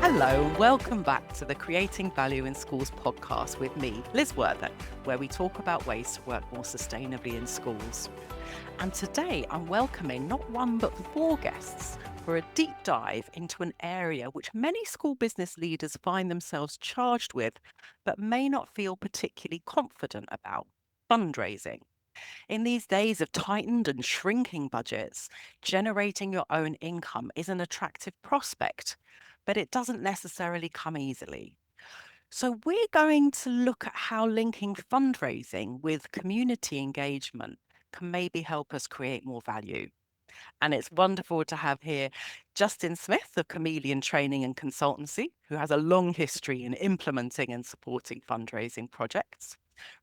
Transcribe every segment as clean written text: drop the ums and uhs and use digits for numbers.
Hello, and welcome back to the Creating Value in Schools podcast with me, Liz Worthing, where we talk about ways to work more sustainably in schools. And today I'm welcoming not one but four guests for a deep dive into an area which many school business leaders find themselves charged with, but may not feel particularly confident about: fundraising. In these days of tightened and shrinking budgets, generating your own income is an attractive prospect, but it doesn't necessarily come easily. So, we're going to look at how linking fundraising with community engagement can maybe help us create more value. And it's wonderful to have here Justin Smith of Chameleon Training and Consultancy, who has a long history in implementing and supporting fundraising projects.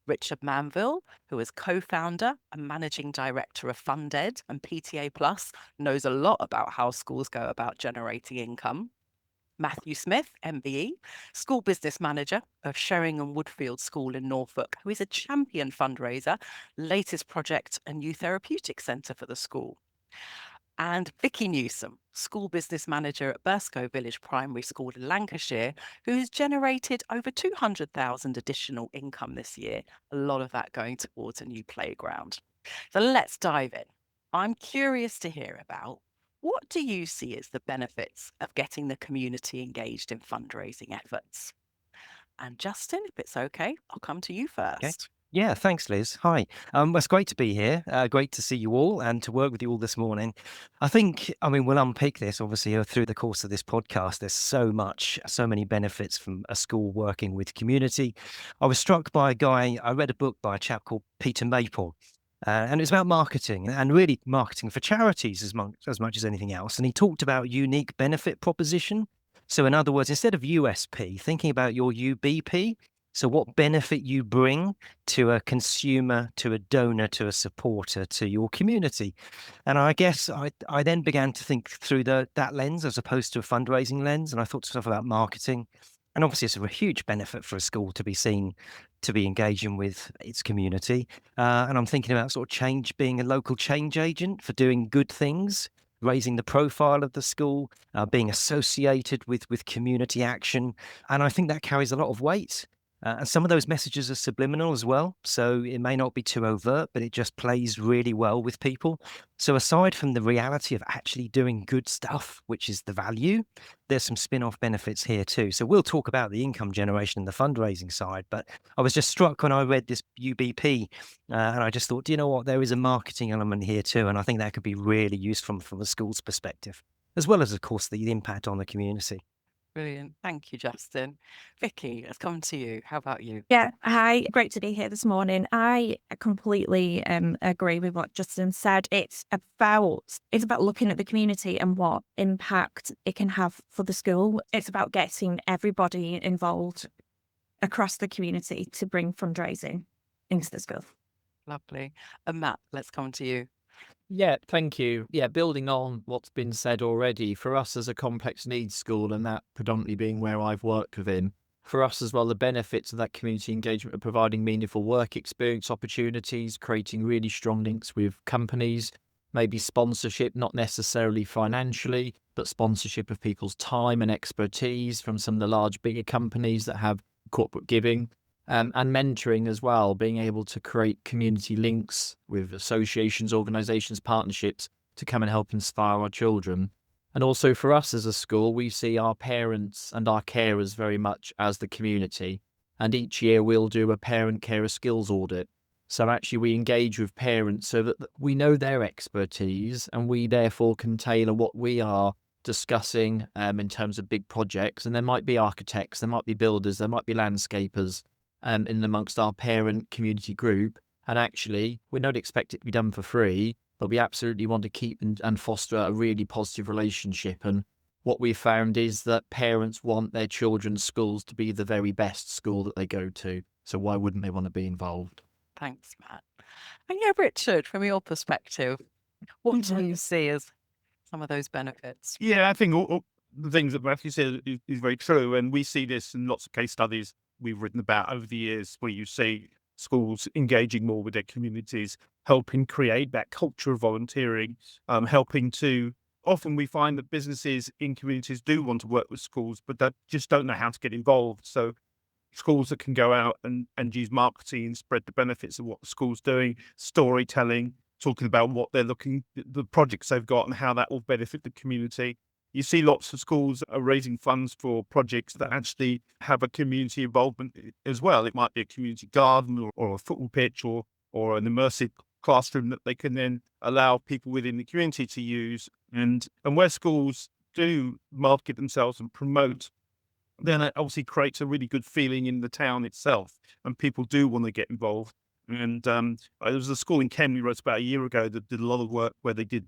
Richard Manville, who is co-founder and managing director of FundEd and PTA Plus, knows a lot about how schools go about generating income. Matthew Smith, MBE, School Business Manager of Sheringham Woodfield School in Norfolk, who is a champion fundraiser, latest project a new therapeutic centre for the school. And Vicki Newsome, School Business Manager at Burscough Village Primary School in Lancashire, who has generated over 200,000 additional income this year, a lot of that going towards a new playground. So let's dive in. I'm curious to hear about: what do you see as the benefits of getting the community engaged in fundraising efforts? And Justin, if it's okay, I'll come to you Okay. first. Yeah, thanks, Liz. Hi. It's great to be here. Great to see you all and to work with you all this morning. We'll unpick this obviously through the course of this podcast. There's so many benefits from a school working with community. I was struck by I read a book by a chap called Peter Maple. And it was about marketing and really marketing for charities as much as anything else. And he talked about unique benefit proposition. So in other words, instead of USP, thinking about your UBP. So what benefit you bring to a consumer, to a donor, to a supporter, to your community. And I guess I then began to think through that lens as opposed to a fundraising lens. And I thought stuff about marketing. And obviously it's a huge benefit for a school to be seen to be engaging with its community. And I'm thinking about sort of being a local change agent for doing good things, raising the profile of the school, being associated with community action. And I think that carries a lot of weight. And some of those messages are subliminal as well. So it may not be too overt, but it just plays really well with people. So aside from the reality of actually doing good stuff, which is the value, there's some spin-off benefits here too. So we'll talk about the income generation and the fundraising side, but I was just struck when I read this UBP and I just thought, do you know what? There is a marketing element here too. And I think that could be really useful from a school's perspective, as well as, of course, the impact on the community. Brilliant. Thank you, Justin. Vicki, let's come to you. How about you? Yeah, hi. Great to be here this morning. I completely agree with what Justin said. It's about looking at the community and what impact it can have for the school. It's about getting everybody involved across the community to bring fundraising into the school. Lovely. And Matt, let's come to you. Yeah, thank you. Yeah, building on what's been said already, for us as a complex needs school, and that predominantly being where I've worked within, for us as well, the benefits of that community engagement are providing meaningful work experience opportunities, creating really strong links with companies, maybe sponsorship, not necessarily financially, but sponsorship of people's time and expertise from some of the large, bigger companies that have corporate giving. And mentoring as well, being able to create community links with associations, organisations, partnerships to come and help inspire our children. And also for us as a school, we see our parents and our carers very much as the community. And each year we'll do a parent-carer skills audit. So actually we engage with parents so that we know their expertise and we therefore can tailor what we are discussing in terms of big projects. And there might be architects, there might be builders, there might be landscapers in amongst our parent community group. And actually, we don't expect it to be done for free, but we absolutely want to keep and foster a really positive relationship. And what we've found is that parents want their children's schools to be the very best school that they go to. So why wouldn't they want to be involved? Thanks, Matt. And yeah, Richard, from your perspective, what do you see as some of those benefits? Yeah, I think all the things that Matthew said is very true. And we see this in lots of case studies we've written about over the years, where you see schools engaging more with their communities, helping create that culture of volunteering, helping to often we find that businesses in communities do want to work with schools, but they just don't know how to get involved. So schools that can go out and use marketing and spread the benefits of what the school's doing, storytelling, talking about what they're the projects they've got and how that will benefit the community. You see lots of schools are raising funds for projects that actually have a community involvement as well. It might be a community garden or a football pitch or an immersive classroom that they can then allow people within the community to use. And where schools do market themselves and promote, then it obviously creates a really good feeling in the town itself, and people do want to get involved. And there was a school in Kent we wrote about a year ago that did a lot of work where they did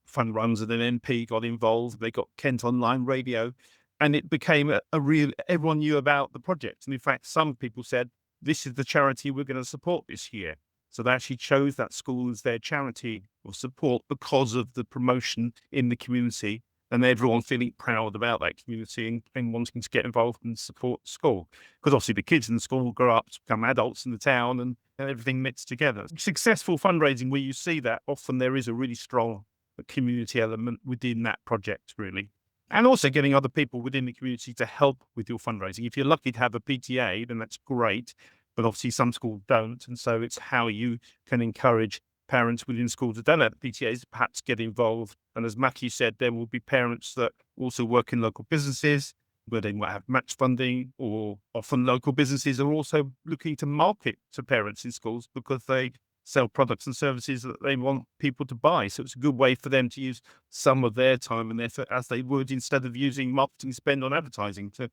fun runs, and an MP got involved. They got Kent Online Radio, and it became a real, everyone knew about the project. And in fact, some people said, this is the charity we're going to support this year. So they actually chose that school as their charity of support because of the promotion in the community and everyone feeling proud about that community and wanting to get involved and support the school. Because obviously the kids in the school will grow up to become adults in the town and everything mixed together. Successful fundraising, where you see that, often there is a really strong community element within that project, really. And also getting other people within the community to help with your fundraising. If you're lucky to have a PTA, then that's great. But obviously some schools don't. And so it's how you can encourage parents within schools that don't have PTAs to perhaps get involved. And as Matthew said, there will be parents that also work in local businesses where they might have match funding, or often local businesses are also looking to market to parents in schools because they sell products and services that they want people to buy. So it's a good way for them to use some of their time and effort as they would instead of using marketing spend on advertising to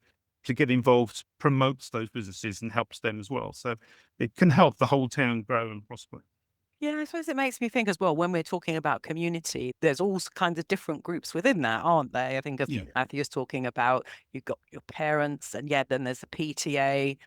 get involved, promotes those businesses and helps them as well. So it can help the whole town grow and prosper. Yeah, I suppose it makes me think as well, when we're talking about community, there's all kinds of different groups within that, aren't they? I think of Matthew's talking about, you've got your parents, and then there's the PTA,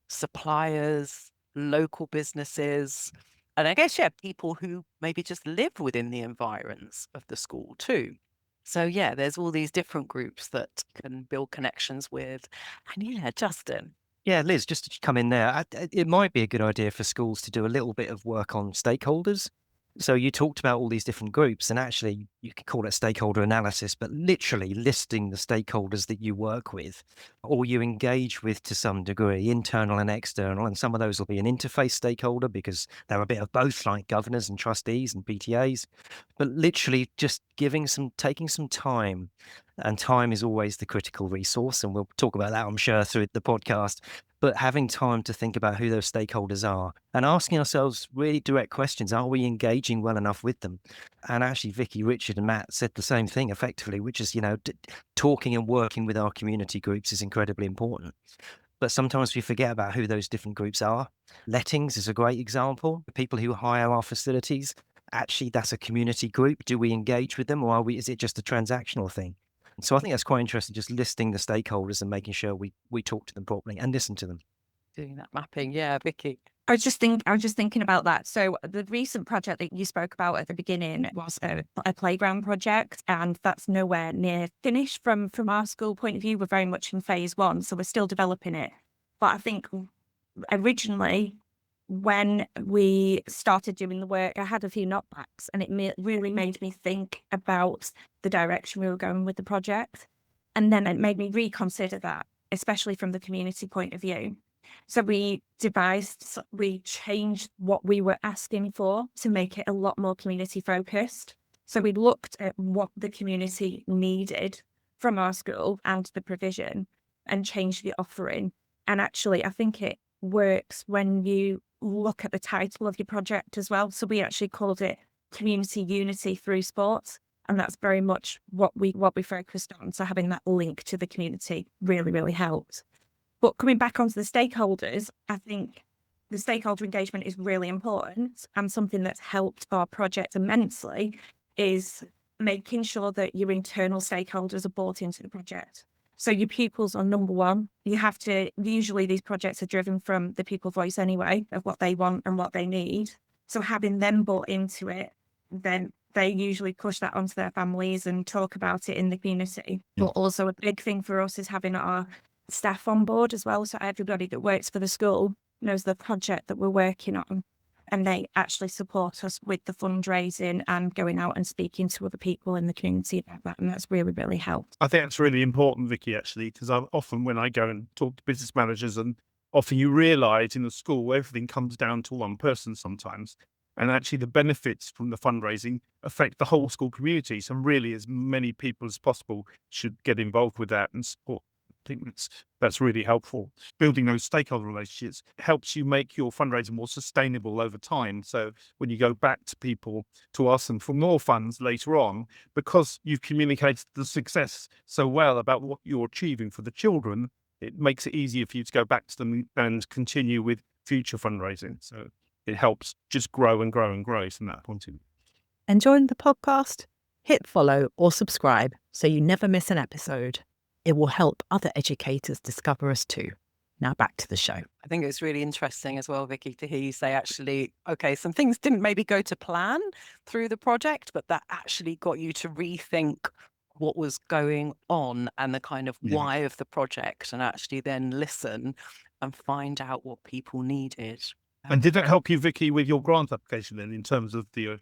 suppliers, local businesses, and I guess, people who maybe just live within the environs of the school too. So there's all these different groups that can build connections with. And Justin. Yeah, Liz, just to come in there, it might be a good idea for schools to do a little bit of work on stakeholders. So you talked about all these different groups, and actually you could call it stakeholder analysis, but literally listing the stakeholders that you work with or you engage with to some degree, internal and external. And some of those will be an interface stakeholder because they're a bit of both, like governors and trustees and PTAs, but literally just taking some time. And time is always the critical resource. And we'll talk about that, I'm sure, through the podcast. But having time to think about who those stakeholders are and asking ourselves really direct questions. Are we engaging well enough with them? And actually, Vicki, Richard and Matt said the same thing effectively, which is, talking and working with our community groups is incredibly important. But sometimes we forget about who those different groups are. Lettings is a great example. The people who hire our facilities, actually, that's a community group. Do we engage with them, or is it just a transactional thing? So I think that's quite interesting, just listing the stakeholders and making sure we talk to them properly and listen to them. Doing that mapping. Yeah, Vicki. I was just thinking about that. So the recent project that you spoke about at the beginning was a playground project, and that's nowhere near finished from our school point of view. We're very much in phase 1, so we're still developing it. But I think originally, when we started doing the work, I had a few knockbacks, and it really made me think about the direction we were going with the project. And then it made me reconsider that, especially from the community point of view. So we changed what we were asking for to make it a lot more community focused. So we looked at what the community needed from our school and the provision and changed the offering. And actually, I think it works when you look at the title of your project as well. So we actually called it Community Unity Through Sport. And that's very much what we focused on. So having that link to the community really, really helped. But coming back onto the stakeholders, I think the stakeholder engagement is really important, and something that's helped our project immensely is making sure that your internal stakeholders are bought into the project. So your pupils are number one. Usually these projects are driven from the pupil voice anyway, of what they want and what they need. So having them bought into it, then they usually push that onto their families and talk about it in the community. But also a big thing for us is having our staff on board as well. So everybody that works for the school knows the project that we're working on. and they actually support us with the fundraising and going out and speaking to other people in the community about that. And that's really, really helped. I think that's really important, Vicky, actually, because often when I go and talk to business managers, and often you realise in the school everything comes down to one person sometimes. And actually the benefits from the fundraising affect the whole school community. So really as many people as possible should get involved with that and support. I think that's really helpful. Building those stakeholder relationships helps you make your fundraising more sustainable over time. So when you go back to people to ask them for more funds later on, because you've communicated the success so well about what you're achieving for the children, it makes it easier for you to go back to them and continue with future fundraising. So it helps just grow and grow and grow from that point of view. Enjoying the podcast? Hit follow or subscribe so you never miss an episode. It will help other educators discover us too. Now back to the show. I think it's really interesting as well, Vicky, to hear you say actually, okay, some things didn't maybe go to plan through the project, but that actually got you to rethink what was going on and the kind of why of the project, and actually then listen and find out what people needed. And did that help you, Vicky, with your grant application then, in terms of the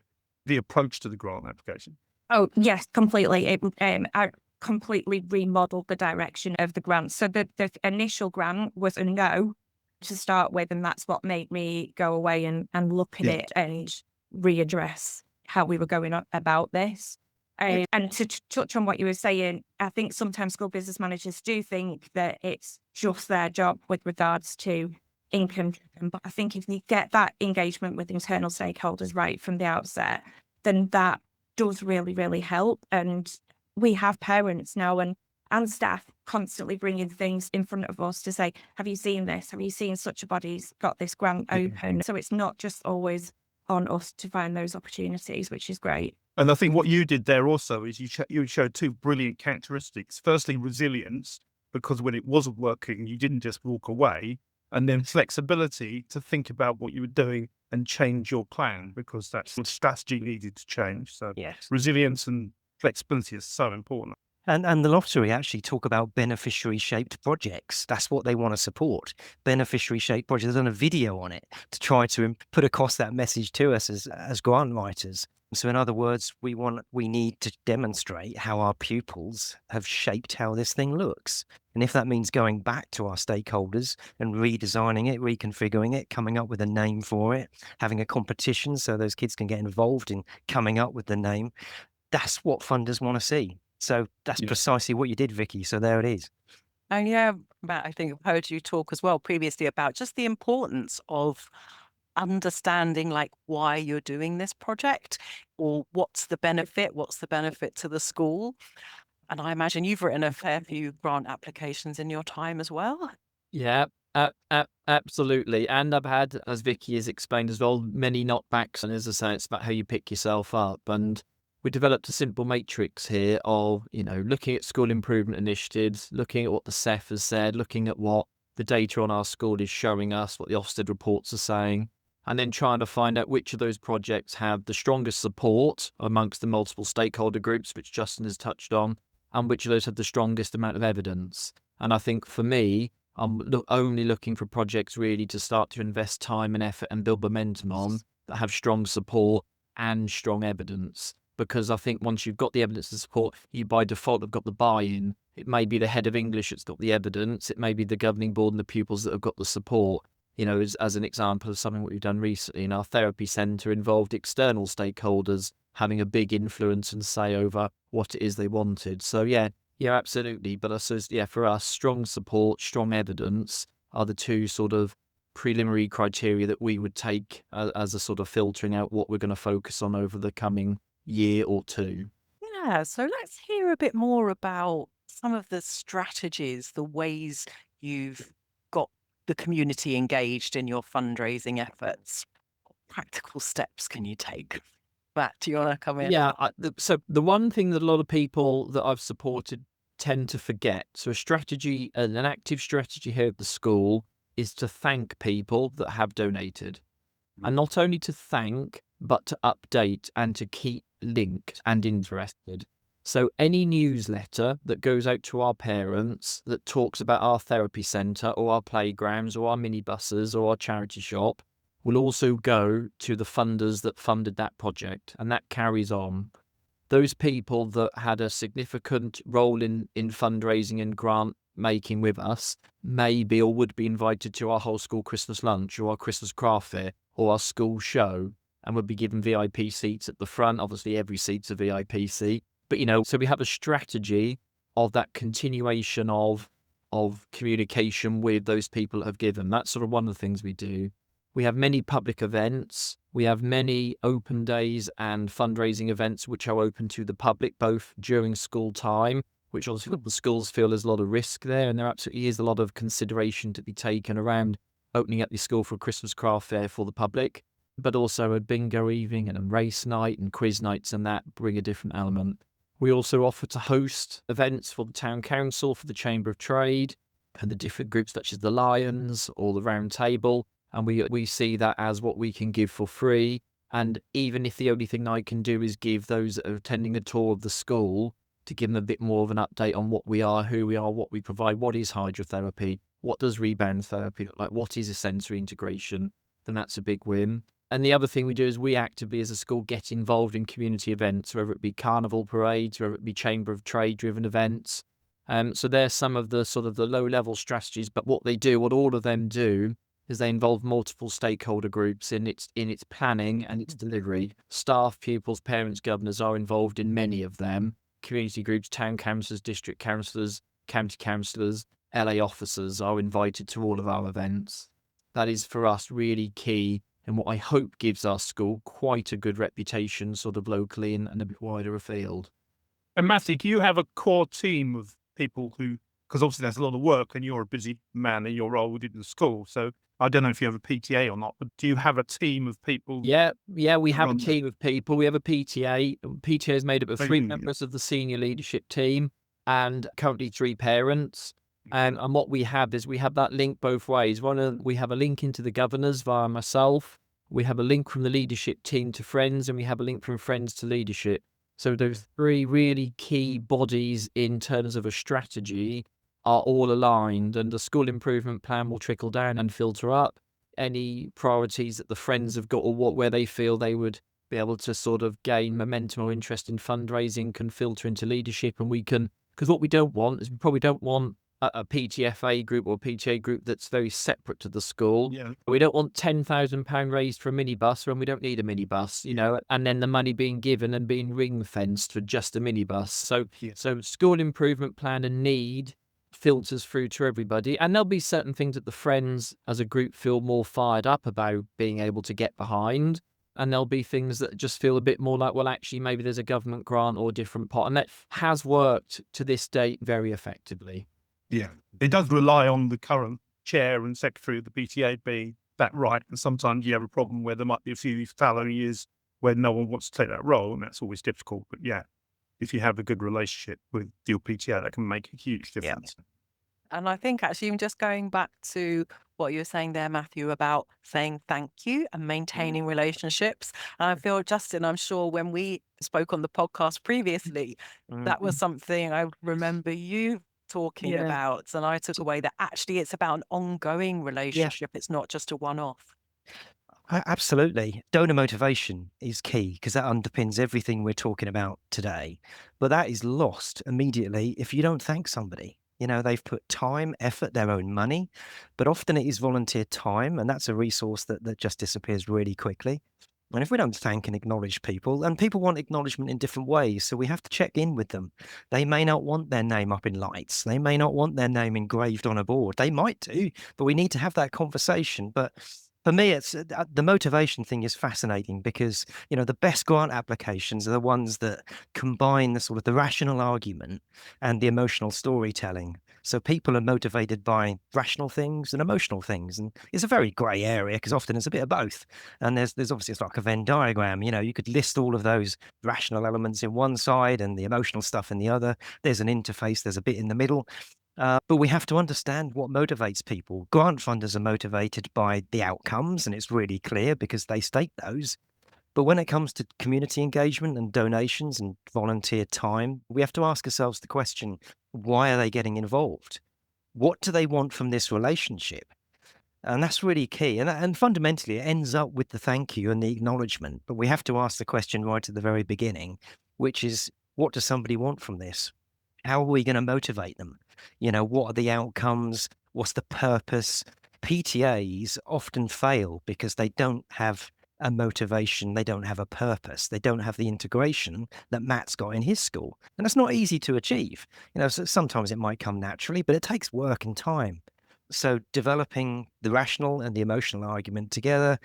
approach to the grant application? Oh, yes, completely. I completely remodeled the direction of the grant. So the initial grant was a no to start with, and that's what made me go away and look at it and readdress how we were going about this. And to touch on what you were saying, I think sometimes school business managers do think that it's just their job with regards to income driven. But I think if you get that engagement with internal stakeholders right from the outset, then that does really, really help. And we have parents now and staff constantly bringing things in front of us to say, have you seen this? Have you seen such a body's got this grant open? So it's not just always on us to find those opportunities, which is great. And I think what you did there also is you showed two brilliant characteristics. Firstly, resilience, because when it wasn't working, you didn't just walk away. And then flexibility to think about what you were doing and change your plan, because that's what strategy needed to change. So resilience and flexibility is so important. And the lottery actually talk about beneficiary-shaped projects. That's what they want to support. Beneficiary-shaped projects. There's done a video on it to try to put across that message to us as grant writers. So in other words, we need to demonstrate how our pupils have shaped how this thing looks. And if that means going back to our stakeholders and redesigning it, reconfiguring it, coming up with a name for it, having a competition so those kids can get involved in coming up with the name, that's what funders want to see. So that's precisely what you did, Vicky. So there it is. And yeah, Matt, I think I've heard you talk as well previously about just the importance of understanding like why you're doing this project, or what's the benefit to the school. And I imagine you've written a fair few grant applications in your time as well. Yeah, absolutely. And I've had, as Vicky has explained as well, many knockbacks. And as I say, it's about how you pick yourself up. And we developed a simple matrix here of, looking at school improvement initiatives, looking at what the CEF has said, looking at what the data on our school is showing us, what the Ofsted reports are saying, and then trying to find out which of those projects have the strongest support amongst the multiple stakeholder groups, which Justin has touched on, and which of those have the strongest amount of evidence. And I think for me, I'm only looking for projects really to start to invest time and effort and build momentum on that have strong support and strong evidence. Because I think once you've got the evidence and support, you by default have got the buy-in. It may be the head of English that's got the evidence. It may be the governing board and the pupils that have got the support. As an example of something we've done recently in our therapy centre, involved external stakeholders having a big influence and say over what it is they wanted. So yeah, absolutely. But I suppose, for us, strong support, strong evidence are the two sort of preliminary criteria that we would take as a sort of filtering out what we're going to focus on over the coming year or two. Yeah, so let's hear a bit more about some of the strategies, the ways you've got the community engaged in your fundraising efforts. What practical steps can you take? Matt, do you want to come in? Yeah, so the one thing that a lot of people that I've supported tend to forget, so an active strategy here at the school is to thank people that have donated. And not only to thank, but to update and to keep linked and interested. So any newsletter that goes out to our parents that talks about our therapy centre or our playgrounds or our minibuses or our charity shop, will also go to the funders that funded that project, and that carries on. Those people that had a significant role in fundraising and grant making with us may be or would be invited to our whole school Christmas lunch or our Christmas craft fair or our school show, and would be given VIP seats at the front. Obviously, every seat's a VIP seat. But, so we have a strategy of that continuation of communication with those people that have given. That's sort of one of the things we do. We have many public events. We have many open days and fundraising events which are open to the public, both during school time, which obviously the schools feel there's a lot of risk there, and there absolutely is a lot of consideration to be taken around opening up the school for a Christmas craft fair for the public, but also a bingo evening and a race night and quiz nights, and that bring a different element. We also offer to host events for the Town Council, for the Chamber of Trade, and the different groups such as the Lions or the Roundtable. And we see that as what we can give for free. And even if the only thing I can do is give those that are attending a tour of the school, to give them a bit more of an update on what we are, who we are, what we provide, what is hydrotherapy, what does rebound therapy look like, what is a sensory integration, then that's a big win. And the other thing we do is we actively as a school get involved in community events, whether it be carnival parades, whether it be Chamber of Trade driven events. So there's some of the sort of the low level strategies, but what all of them do is they involve multiple stakeholder groups in its planning and its delivery. Staff, pupils, parents, governors are involved in many of them. Community groups, town councillors, district councillors, county councillors, LA officers are invited to all of our events. That is for us really key, and what I hope gives our school quite a good reputation sort of locally and a bit wider afield. And Matthew, do you have a core team of people who, because obviously there's a lot of work and you're a busy man in your role within the school, so I don't know if you have a PTA or not, but do you have a team of people? Yeah, we have a team of people. We have a PTA. PTA is made up of 3 members of the senior leadership team and currently 3 parents. And what we have is we have that link both ways. We have a link into the governors via myself. We have a link from the leadership team to friends, and we have a link from friends to leadership. So those 3 really key bodies in terms of a strategy are all aligned, and the school improvement plan will trickle down and filter up any priorities that the friends have got, or where they feel they would be able to sort of gain momentum or interest in fundraising can filter into leadership. And we can, because what we don't want is we probably don't want a PTFA group or PTA group that's very separate to the school. Yeah. We don't want £10,000 raised for a minibus when we don't need a minibus, and then the money being given and being ring fenced for just a minibus. So school improvement plan and need filters through to everybody, and there'll be certain things that the friends as a group feel more fired up about being able to get behind, and there'll be things that just feel a bit more like, well, actually maybe there's a government grant or a different pot, and that has worked to this date very effectively. Yeah, it does rely on the current chair and secretary of the PTA being that right, and sometimes you have a problem where there might be a few fallow years where no one wants to take that role, and that's always difficult. But yeah, if you have a good relationship with your PTA, that can make a huge difference. Yeah. And I think actually, even just going back to what you were saying there, Matthew, about saying thank you and maintaining relationships. And I feel, Justin, I'm sure when we spoke on the podcast previously, that was something I remember you talking about. And I took away that actually it's about an ongoing relationship. It's not just a one-off. Absolutely. Donor motivation is key because that underpins everything we're talking about today. But that is lost immediately if you don't thank somebody. They've put time, effort, their own money, but often it is volunteer time, and that's a resource that just disappears really quickly. And if we don't thank and acknowledge people, and people want acknowledgement in different ways, so we have to check in with them. They may not want their name up in lights. They may not want their name engraved on a board. They might do, but we need to have that conversation. But for me, it's the motivation thing is fascinating because, the best grant applications are the ones that combine the sort of the rational argument and the emotional storytelling. So people are motivated by rational things and emotional things. And it's a very grey area because often it's a bit of both. And there's obviously, it's like a Venn diagram. You could list all of those rational elements in one side and the emotional stuff in the other. There's an interface, there's a bit in the middle. But we have to understand what motivates people. Grant funders are motivated by the outcomes, and it's really clear because they state those. But when it comes to community engagement and donations and volunteer time, we have to ask ourselves the question, why are they getting involved? What do they want from this relationship? And that's really key. And fundamentally, it ends up with the thank you and the acknowledgement. But we have to ask the question right at the very beginning, which is, what does somebody want from this? How are we going to motivate them? What are the outcomes? What's the purpose? PTAs often fail because they don't have a motivation. They don't have a purpose. They don't have the integration that Matt's got in his school. And that's not easy to achieve. So sometimes it might come naturally, but it takes work and time. So developing the rational and the emotional argument together,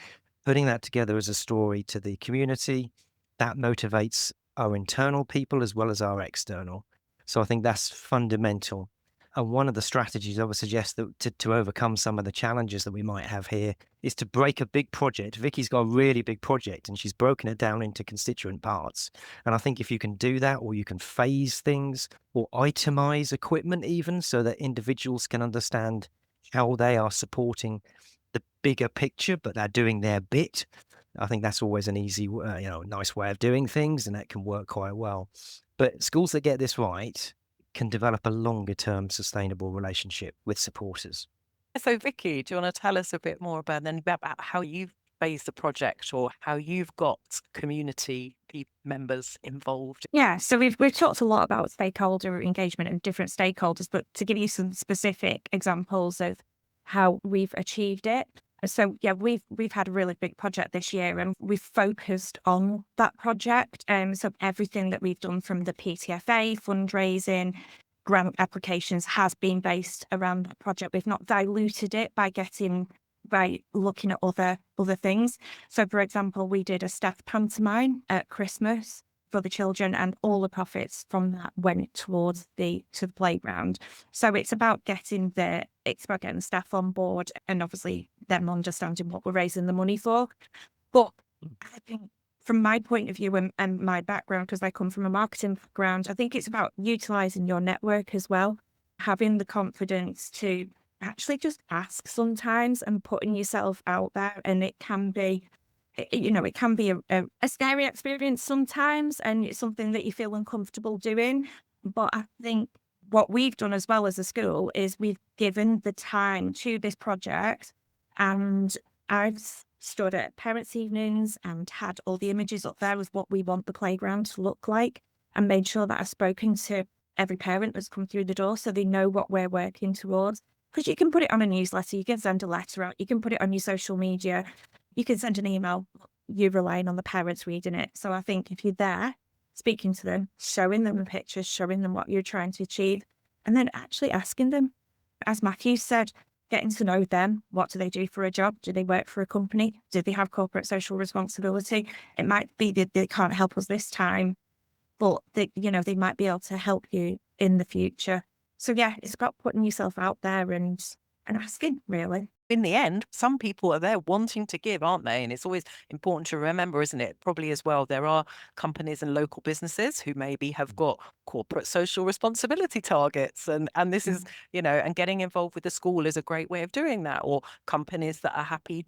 putting that together as a story to the community, that motivates our internal people as well as our external. So I think that's fundamental. And one of the strategies I would suggest that to overcome some of the challenges that we might have here is to break a big project. Vicki's got a really big project and she's broken it down into constituent parts. And I think if you can do that, or you can phase things or itemize equipment even, so that individuals can understand how they are supporting the bigger picture, but they're doing their bit. I think that's always an easy, nice way of doing things, and that can work quite well. But schools that get this right can develop a longer term sustainable relationship with supporters. So, Vicky, do you want to tell us a bit more about how you've phased the project, or how you've got community members involved? Yeah, so we've talked a lot about stakeholder engagement and different stakeholders, but to give you some specific examples of how we've achieved it. So yeah, we've had a really big project this year, and we've focused on that project. So everything that we've done, from the PTFA, fundraising, grant applications, has been based around that project. We've not diluted it by looking at other things. So for example, we did a staff pantomime at Christmas for the children, and all the profits from that went towards to the playground. So it's about getting the staff on board, and obviously them understanding what we're raising the money for. But I think, from my point of view and my background, because I come from a marketing background, I think it's about utilizing your network as well, having the confidence to actually just ask sometimes and putting yourself out there. And it can be a scary experience sometimes, and it's something that you feel uncomfortable doing. But I think what we've done as well as a school is we've given the time to this project, and I've stood at parents' evenings and had all the images up there of what we want the playground to look like, and made sure that I've spoken to every parent that's come through the door so they know what we're working towards. Because you can put it on a newsletter, you can send a letter out, you can put it on your social media, you can send an email. You're relying on the parents reading it. So I think if you're there, speaking to them, showing them the pictures, showing them what you're trying to achieve, and then actually asking them, as Matthew said, getting to know them. What do they do for a job? Do they work for a company? Do they have corporate social responsibility? It might be that they can't help us this time, but they might be able to help you in the future. So yeah, it's about putting yourself out there and asking, really. In the end, some people are there wanting to give, aren't they? And it's always important to remember, isn't it? Probably as well, there are companies and local businesses who maybe have got corporate social responsibility targets. And this is, and getting involved with the school is a great way of doing that. Or companies that are happy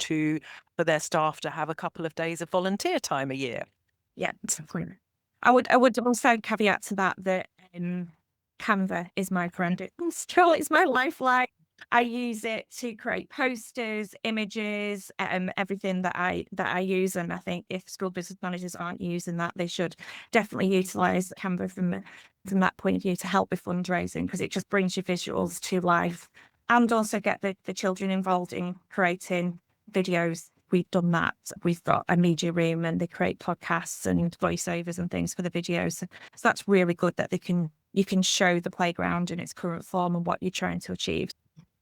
for their staff to have a couple of days of volunteer time a year. Yeah, exactly. I would also caveat to that Canva is my friend. It's my lifeline. I use it to create posters, images, everything that I use. And I think if school business managers aren't using that, they should definitely utilize Canva from that point of view to help with fundraising, because it just brings your visuals to life, and also get the children involved in creating videos. We've done that. We've got a media room, and they create podcasts and voiceovers and things for the videos. So that's really good that you can show the playground in its current form and what you're trying to achieve.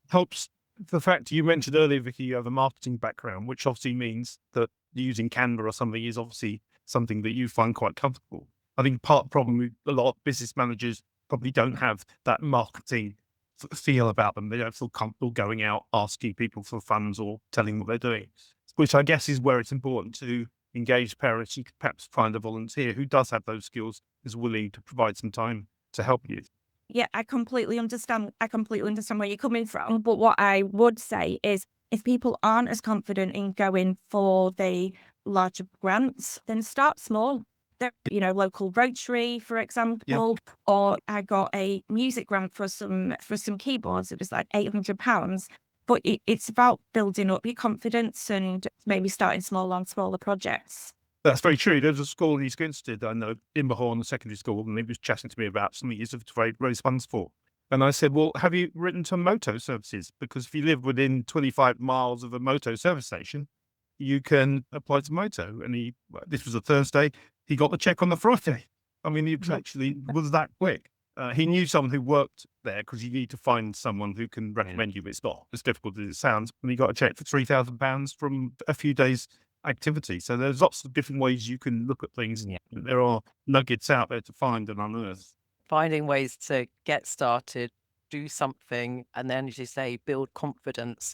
Helps the fact you mentioned earlier, Vicky, you have a marketing background, which obviously means that using Canva or something is obviously something that you find quite comfortable. I think part of the problem with a lot of business managers probably don't have that marketing feel about them. They don't feel comfortable going out asking people for funds or telling what they're doing, which I guess is where it's important to engage parents. You could perhaps find a volunteer who does have those skills, is willing to provide some time to help you. Yeah, I completely understand where you're coming from. But what I would say is, if people aren't as confident in going for the larger grants, then start small. Local Rotary, for example, or I got a music grant for some keyboards. It was like £800. But it's about building up your confidence and maybe starting small on smaller projects. That's very true. There's a school in East Grinstead, I know, in Mahorn secondary school, and he was chatting to me about something he's to raise funds for. And I said, well, have you written to moto services? Because if you live within 25 miles of a moto service station, you can apply to moto. And this was a Thursday, he got the check on the Friday. I mean, he actually was that quick. He knew someone who worked there, because you need to find someone who can recommend you. It's not as difficult as it sounds. And he got a check for £3,000 from a few days' activity. So there's lots of different ways you can look at things. Yeah. There are nuggets out there to find and unearth. Finding ways to get started, do something, and then, as you say, build confidence.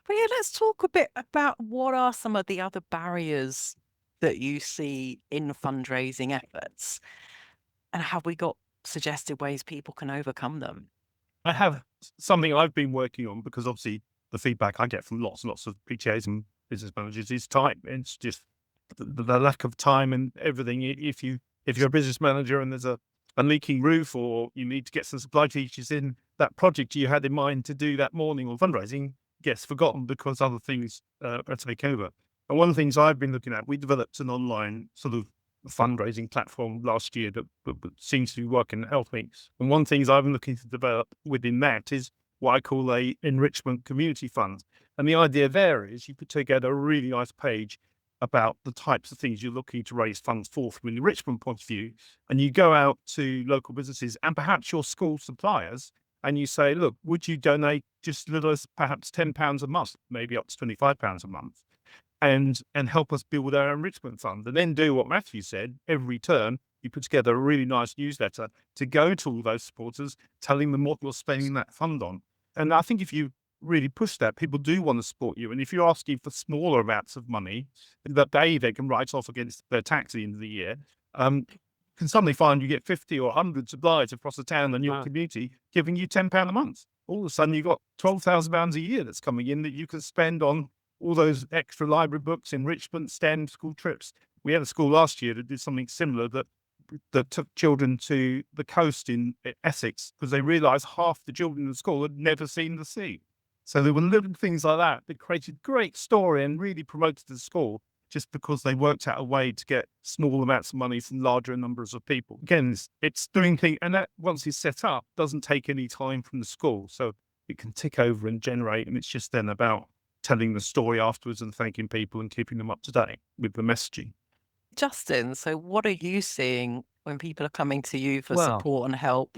But yeah, let's talk a bit about what are some of the other barriers that you see in fundraising efforts, and have we got suggested ways people can overcome them? I have something I've been working on, because obviously the feedback I get from lots and lots of PTAs and business managers is time. It's just the lack of time and everything. If you're a business manager and there's a leaking roof, or you need to get some supply teachers in, that project you had in mind to do that morning on fundraising gets forgotten because other things take over. And one of the things I've been looking at, we developed an online sort of fundraising platform last year that seems to be working and helping. And one of the things I've been looking to develop within that is what I call a enrichment community fund. And the idea there is you put together a really nice page about the types of things you're looking to raise funds for from an enrichment point of view. And you go out to local businesses and perhaps your school suppliers, and you say, look, would you donate just as little as perhaps £10 a month, maybe up to £25 a month, and help us build our enrichment fund? And then do what Matthew said, every turn, you put together a really nice newsletter to go to all those supporters, telling them what you're spending that fund on. And I think if you really push that, people do want to support you. And if you're asking for smaller amounts of money that they can write off against their tax at the end of the year, can suddenly find you get 50 or 100 suppliers across the town and your community giving you £10 a month. All of a sudden, you've got £12,000 a year that's coming in that you can spend on all those extra library books, enrichment, STEM, school trips. We had a school last year that did something similar that took children to the coast in Essex, because they realised half the children in the school had never seen the sea. So there were little things like that that created great story and really promoted the school, just because they worked out a way to get small amounts of money from larger numbers of people. Again, it's doing things, and that, once it's set up, doesn't take any time from the school. So it can tick over and generate, and it's just then about telling the story afterwards and thanking people and keeping them up to date with the messaging. Justin, so what are you seeing when people are coming to you for Well, support and help?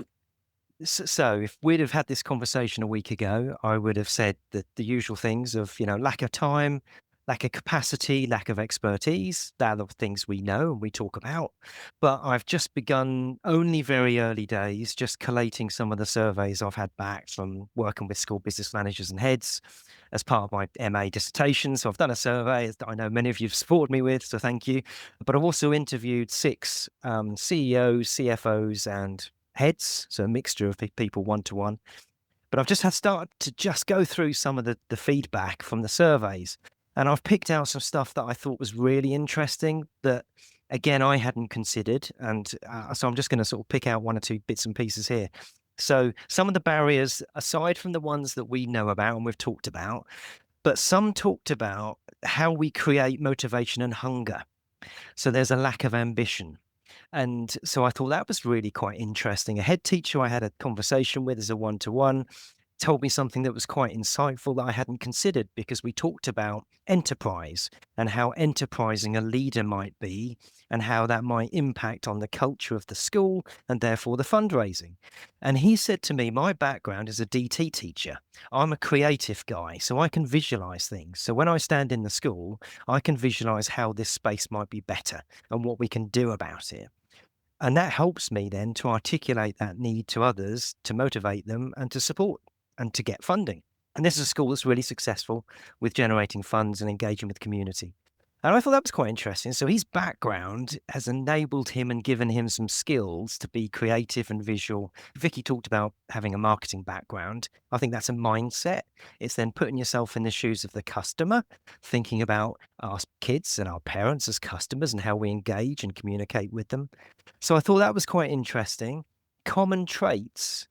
So if we'd have had this conversation a week ago, I would have said that the usual things of, lack of time, lack of capacity, lack of expertise. They're the things we know and we talk about. But I've just begun, only very early days, just collating some of the surveys I've had back from working with school business managers and heads as part of my MA dissertation. So I've done a survey that I know many of you have supported me with, so thank you. But I've also interviewed 6 CEOs, CFOs and heads, so a mixture of people one-to-one. But I've just started to just go through some of the feedback from the surveys, and I've picked out some stuff that I thought was really interesting that, again, I hadn't considered. And so I'm just going to sort of pick out 1 or 2 bits and pieces here. So some of the barriers, aside from the ones that we know about and we've talked about, but some talked about how we create motivation and hunger. So there's a lack of ambition. And so I thought that was really quite interesting. A head teacher I had a conversation with as a one-to-one told me something that was quite insightful that I hadn't considered, because we talked about enterprise and how enterprising a leader might be and how that might impact on the culture of the school and therefore the fundraising. And he said to me, my background is a DT teacher. I'm a creative guy, so I can visualize things. So when I stand in the school, I can visualize how this space might be better and what we can do about it. And that helps me then to articulate that need to others, to motivate them and to support and to get funding. And this is a school that's really successful with generating funds and engaging with the community. And I thought that was quite interesting. So his background has enabled him and given him some skills to be creative and visual. Vicki talked about having a marketing background. I think that's a mindset. It's then putting yourself in the shoes of the customer, thinking about our kids and our parents as customers and how we engage and communicate with them. So I thought that was quite interesting. Common traits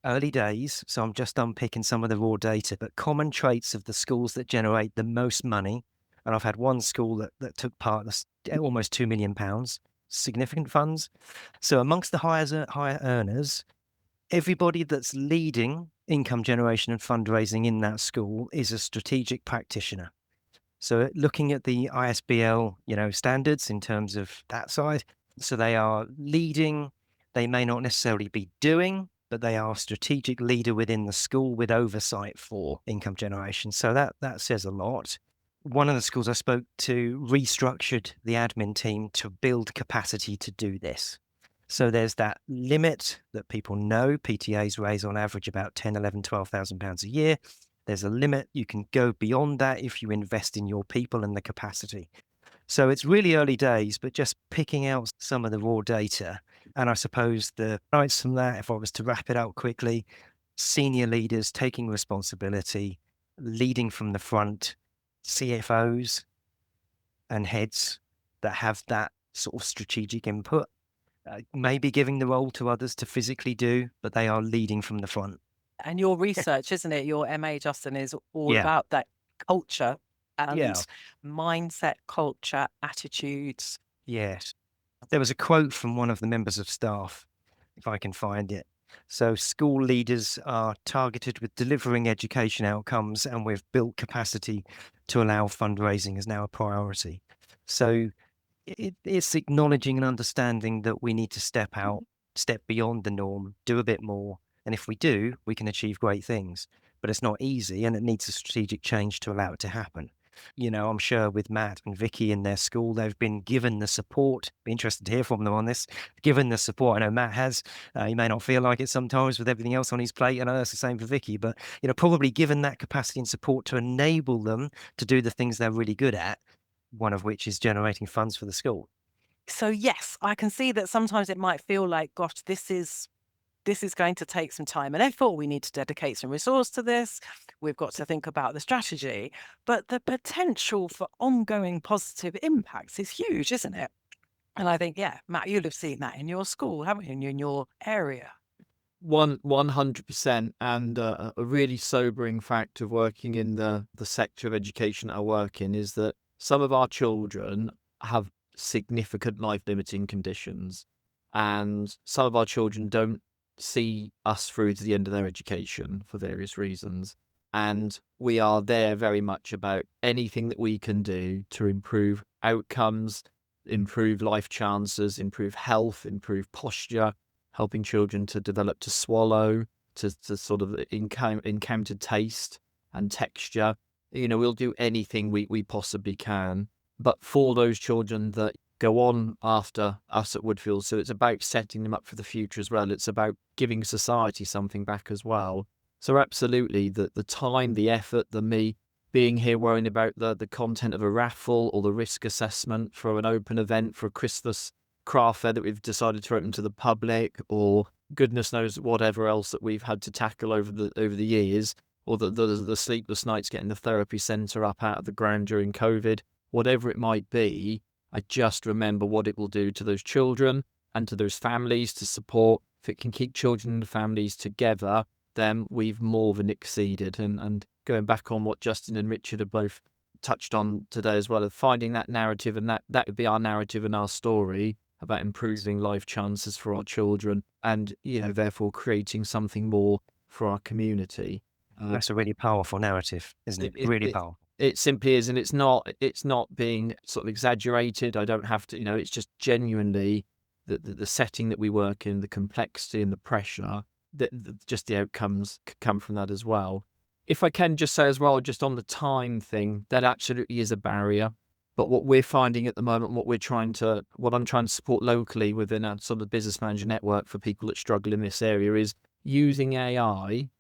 early days, so I'm just unpicking some of the raw data, but common traits of the schools that generate the most money. And I've had one school that took part, almost £2 million, significant funds. So amongst the higher earners, everybody that's leading income generation and fundraising in that school is a strategic practitioner. So looking at the ISBL, standards in terms of that side, so they are leading. They may not necessarily be doing, but they are a strategic leader within the school with oversight for income generation. So that says a lot. One of the schools I spoke to restructured the admin team to build capacity to do this. So there's that limit that people know. PTAs raise on average about 10, 11, 12,000 pounds a year. There's a limit. You can go beyond that if you invest in your people and the capacity. So it's really early days, but just picking out some of the raw data. And I suppose the highlights from that, if I was to wrap it out quickly, senior leaders taking responsibility, leading from the front, CFOs and heads that have that sort of strategic input, maybe giving the role to others to physically do, but they are leading from the front. And your research, isn't it? Your MA, Justin, is all Yeah. about that culture and Yeah. mindset, culture, attitudes. Yes. There was a quote from one of the members of staff, if I can find it. So school leaders are targeted with delivering education outcomes, and we've built capacity to allow fundraising is now a priority. So it's acknowledging and understanding that we need to step out, step beyond the norm, do a bit more. And if we do, we can achieve great things. But it's not easy, and it needs a strategic change to allow it to happen. I'm sure with Matt and Vicki in their school, they've been given the support. Be interested to hear from them on this. Given the support, I know Matt has. He may not feel like it sometimes with everything else on his plate. I know that's the same for Vicki, but probably given that capacity and support to enable them to do the things they're really good at. One of which is generating funds for the school. So yes, I can see that sometimes it might feel like, gosh, this is going to take some time and effort. We need to dedicate some resource to this. We've got to think about the strategy, but the potential for ongoing positive impacts is huge, isn't it? And I think, yeah, Matt, you'll have seen that in your school, haven't you, in your area? 100%. And a really sobering fact of working in the sector of education I work in is that some of our children have significant life-limiting conditions, and some of our children don't see us through to the end of their education for various reasons. And we are there very much about anything that we can do to improve outcomes, improve life chances, improve health, improve posture, helping children to develop to swallow, to sort of encounter taste and texture. We'll do anything we possibly can. But for those children that go on after us at Woodfield, so it's about setting them up for the future as well. It's about giving society something back as well. So absolutely, the time, the effort, me being here worrying about the content of a raffle or the risk assessment for an open event for a Christmas craft fair that we've decided to open to the public, or goodness knows whatever else that we've had to tackle over the years, or the sleepless nights getting the therapy centre up out of the ground during COVID, whatever it might be. I just remember what it will do to those children and to those families to support. If it can keep children and families together, then we've more than exceeded. And going back on what Justin and Richard have both touched on today as well, of finding that narrative, and that would be our narrative and our story about improving life chances for our children, and therefore creating something more for our community. That's a really powerful narrative, isn't it? Really powerful. It simply is, and it's not being sort of exaggerated. I don't have to, it's just genuinely the setting that we work in, the complexity and the pressure, just the outcomes come from that as well. If I can just say as well, just on the time thing, that absolutely is a barrier. But what we're finding at the moment, what I'm trying to support locally within our sort of business manager network for people that struggle in this area, is using AI,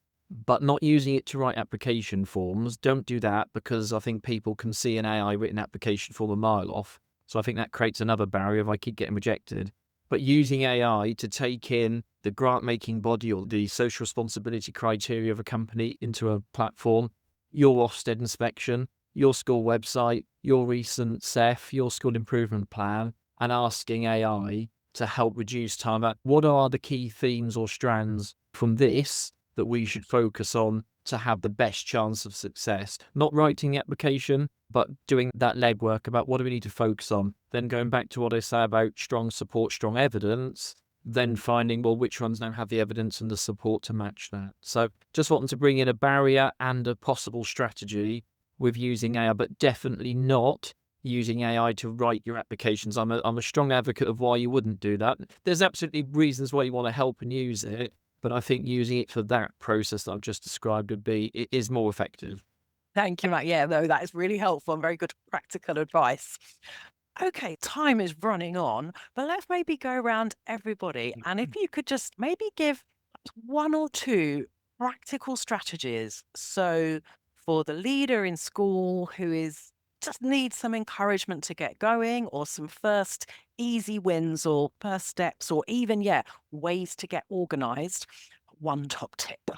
but not using it to write application forms. Don't do that, because I think people can see an AI written application form a mile off. So I think that creates another barrier if I keep getting rejected. But using AI to take in the grant-making body or the social responsibility criteria of a company into a platform, your Ofsted inspection, your school website, your recent SEF, your school improvement plan, and asking AI to help reduce time. What are the key themes or strands from this that we should focus on to have the best chance of success? Not writing the application, but doing that legwork about what do we need to focus on. Then going back to what I say about strong support, strong evidence, then finding, well, which ones now have the evidence and the support to match that. So just wanting to bring in a barrier and a possible strategy with using AI, but definitely not using AI to write your applications. I'm a strong advocate of why you wouldn't do that. There's absolutely reasons why you want to help and use it, but I think using it for that process that I've just described it is more effective. Thank you, Matt. Yeah, no, that is really helpful and very good practical advice. Okay, time is running on, but let's maybe go around everybody. And if you could just maybe give one or two practical strategies. So for the leader in school who is just needs some encouragement to get going, or some first easy wins or first steps, or even, ways to get organized, one top tip.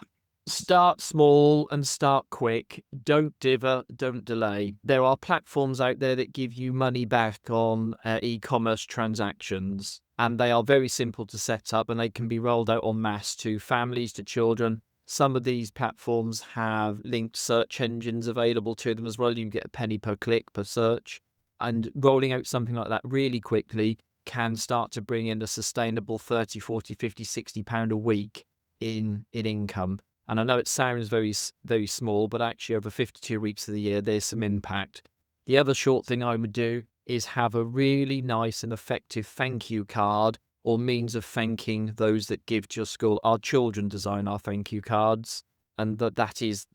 Start small and start quick. Don't dither, don't delay. There are platforms out there that give you money back on e-commerce transactions, and they are very simple to set up, and they can be rolled out en masse to families, to children. Some of these platforms have linked search engines available to them as well. You can get a penny per click per search, and rolling out something like that really quickly can start to bring in a sustainable 30, 40, 50, 60 pound a week in income. And I know it sounds very, very small, but actually over 52 weeks of the year, there's some impact. The other short thing I would do is have a really nice and effective thank you card or means of thanking those that give to your school. Our children design our thank you cards, and that is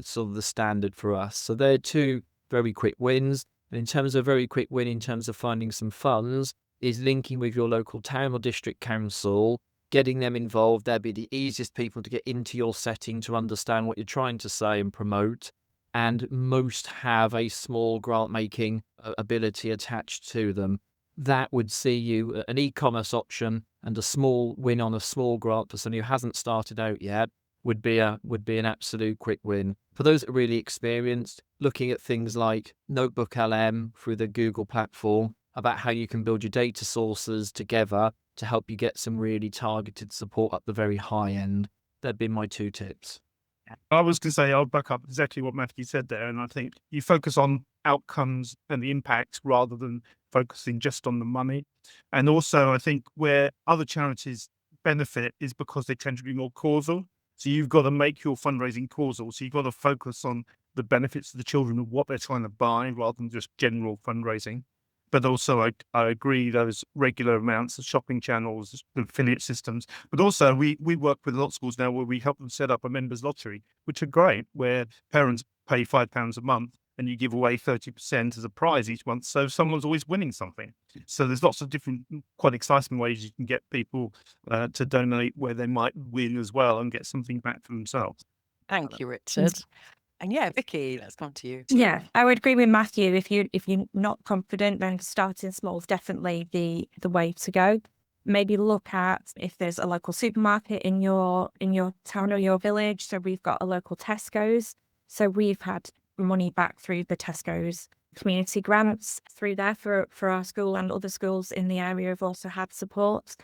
sort of the standard for us. So they're two very quick wins. And in terms of very quick win, in terms of finding some funds, is linking with your local town or district council, getting them involved. They'll be the easiest people to get into your setting to understand what you're trying to say and promote. And most have a small grant making ability attached to them. That would see you an e-commerce option and a small win on a small grant for someone who hasn't started out yet would be an absolute quick win. For those that are really experienced, looking at things like Notebook LM through the Google platform about how you can build your data sources together to help you get some really targeted support at the very high end. That'd be my two tips. I was going to say, I'll back up exactly what Matthew said there. And I think you focus on outcomes and the impact rather than focusing just on the money. And also, I think where other charities benefit is because they tend to be more causal. So you've got to make your fundraising causal. So you've got to focus on the benefits of the children and what they're trying to buy rather than just general fundraising. But also, I agree, those regular amounts of shopping channels, the affiliate systems. But also, we work with a lot of schools now where we help them set up a members lottery, which are great, where parents pay £5 a month and you give away 30% as a prize each month. So someone's always winning something. So there's lots of different, quite exciting ways you can get people to donate where they might win as well and get something back for themselves. Thank you, Richard. And Vicki, let's come to you. Yeah, I would agree with Matthew. If you're not confident, then starting small is definitely the way to go. Maybe look at if there's a local supermarket in your town or your village. So we've got a local Tesco's. So we've had money back through the Tesco's community grants through there for our school, and other schools in the area have also had support.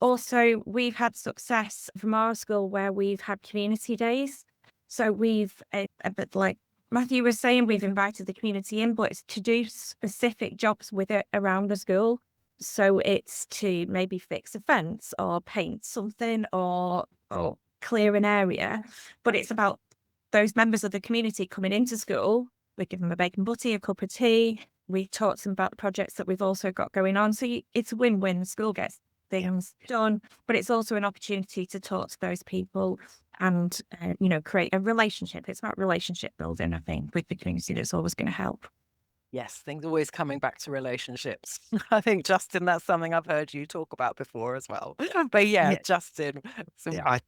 Also, we've had success from our school where we've had community days. So we've, a bit like Matthew was saying, we've invited the community in, but it's to do specific jobs with it around the school. So it's to maybe fix a fence or paint something or clear an area. But it's about those members of the community coming into school. We give them a bacon butty, a cup of tea. We talk to them about the projects that we've also got going on. So it's a win-win. The school gets things done, but it's also an opportunity to talk to those people and create a relationship. It's about relationship building, I think, with the community. That's always going to help. Yes, things always coming back to relationships. I think, Justin, that's something I've heard you talk about before as well. But Justin. I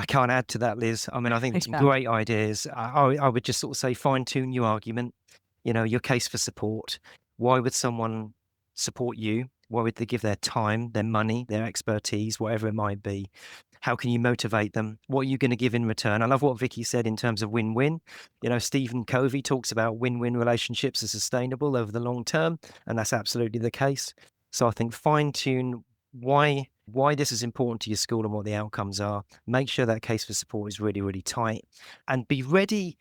can't add to that, Liz. I mean, I think some great ideas. I would just sort of say fine-tune your argument, your case for support. Why would someone support you? Why would they give their time, their money, their expertise, whatever it might be? How can you motivate them? What are you going to give in return? I love what Vicki said in terms of win-win. Stephen Covey talks about win-win relationships are sustainable over the long term, and that's absolutely the case. So I think fine tune why this is important to your school and what the outcomes are. Make sure that case for support is really, really tight, and be ready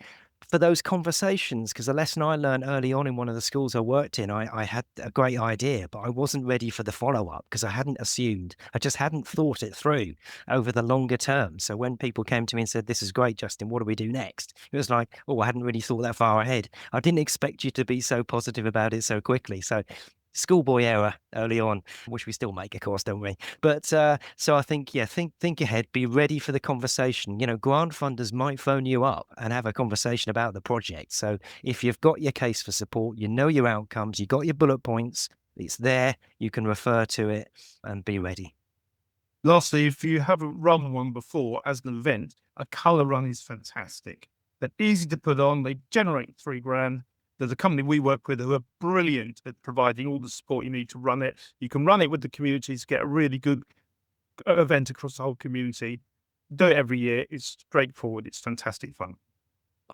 for those conversations. Because the lesson I learned early on in one of the schools I worked in, I had a great idea, but I wasn't ready for the follow-up because I hadn't assumed. I just hadn't thought it through over the longer term. So when people came to me and said, "This is great, Justin, what do we do next?" It was like, oh, I hadn't really thought that far ahead. I didn't expect you to be so positive about it so quickly. So schoolboy error early on, which we still make, of course, don't we? But so I think, think ahead, be ready for the conversation. Grant funders might phone you up and have a conversation about the project. So if you've got your case for support, you know your outcomes, you got your bullet points, it's there, you can refer to it and be ready. Lastly, if you haven't run one before as an event, a colour run is fantastic. They're easy to put on, they generate $3,000. There's a company we work with who are brilliant at providing all the support you need to run it. You can run it with the community to get a really good event across the whole community. Do it every year. It's straightforward. It's fantastic fun.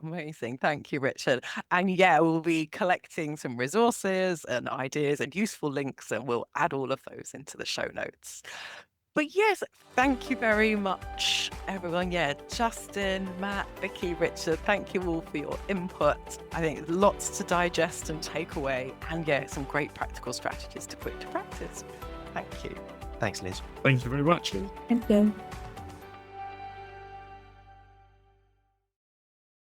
Amazing. Thank you, Richard. And yeah, we'll be collecting some resources and ideas and useful links, and we'll add all of those into the show notes. But yes, thank you very much, everyone. Yeah, Justin, Matt, Vicki, Richard, thank you all for your input. I think lots to digest and take away, and yeah, some great practical strategies to put into practice. Thank you. Thanks, Liz. Thank you very much. Thank you.